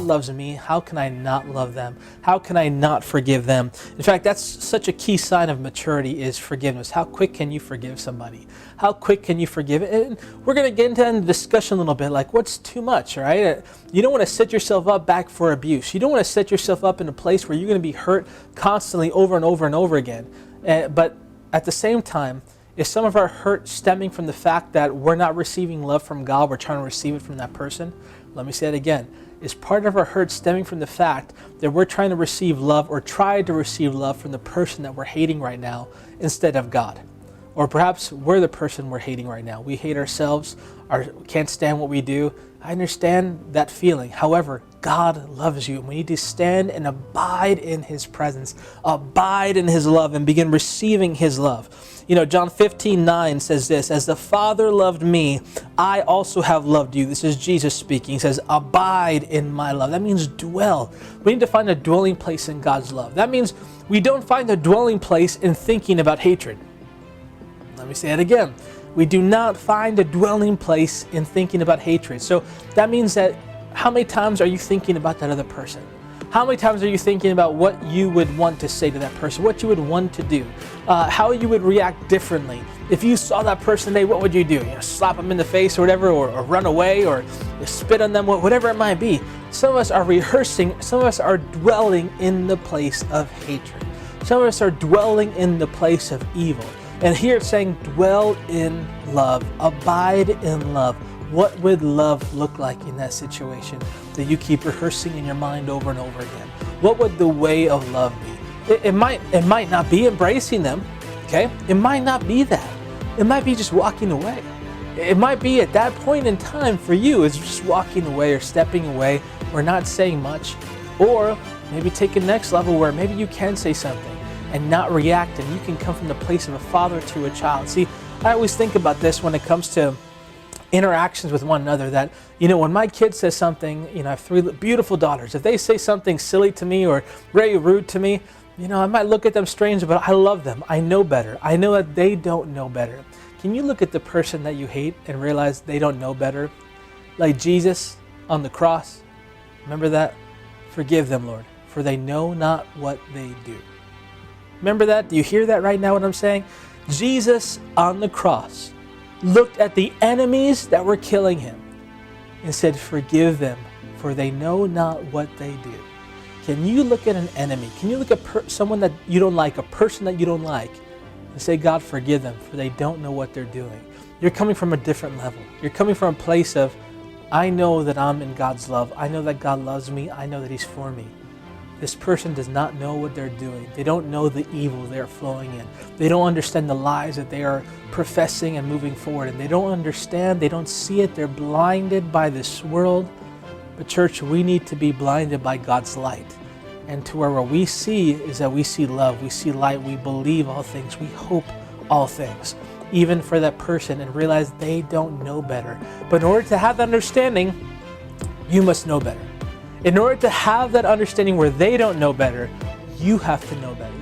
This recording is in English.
loves me, how can I not love them? How can I not forgive them? In fact, that's such a key sign of maturity, is forgiveness. How quick can you forgive somebody? How quick can you forgive? And we're going to get into the discussion a little bit, like what's too much, right? You don't want to set yourself up back for abuse. You don't want to set yourself up in a place where you're going to be hurt constantly over and over and over again. But at the same time, is some of our hurt stemming from the fact that we're not receiving love from God, we're trying to receive it from that person? Let me say it again. Is part of our hurt stemming from the fact that we're trying to receive love or try to receive love from the person that we're hating right now instead of God? Or perhaps we're the person we're hating right now. We hate ourselves, can't stand what we do. I understand that feeling. However, God loves you, and we need to stand and abide in His presence, abide in His love, and begin receiving His love. You know, John 15:9 says this, "As the Father loved me, I also have loved you." This is Jesus speaking. He says, abide in my love. That means dwell. We need to find a dwelling place in God's love. That means we don't find a dwelling place in thinking about hatred. Let me say it again. We do not find a dwelling place in thinking about hatred. So that means that how many times are you thinking about that other person? How many times are you thinking about what you would want to say to that person, what you would want to do, how you would react differently? If you saw that person today, what would you do? You know, slap them in the face or whatever, or run away, or spit on them, whatever it might be. Some of us are rehearsing, some of us are dwelling in the place of hatred. Some of us are dwelling in the place of evil. And here it's saying, dwell in love, abide in love. What would love look like in that situation that you keep rehearsing in your mind over and over again? What would the way of love be? It might not be embracing them, okay? It might not be that. It might be just walking away. It might be at that point in time for you, it's just walking away or stepping away or not saying much. Or maybe take a next level where maybe you can say something and not react, and you can come from the place of a father to a child. See, I always think about this when it comes to interactions with one another, that, you know, when my kid says something, you know, I have 3 beautiful daughters. If they say something silly to me or very rude to me, you know, I might look at them strange, but I love them. I know better. I know that they don't know better. Can you look at the person that you hate and realize they don't know better? Like Jesus on the cross. Remember that? Forgive them, Lord, for they know not what they do. Remember that? Do you hear that right now, what I'm saying? Jesus on the cross looked at the enemies that were killing Him and said, forgive them, for they know not what they do. Can you look at an enemy? Can you look at someone that you don't like, a person that you don't like, and say, God, forgive them, for they don't know what they're doing? You're coming from a different level. You're coming from a place of, I know that I'm in God's love. I know that God loves me. I know that He's for me. This person does not know what they're doing. They don't know the evil they're flowing in. They don't understand the lies that they are professing and moving forward. And they don't understand, they don't see it. They're blinded by this world. But church, we need to be blinded by God's light. And to where we see is that we see love, we see light, we believe all things, we hope all things, even for that person, and realize they don't know better. But in order to have that understanding, you must know better. In order to have that understanding where they don't know better, you have to know better.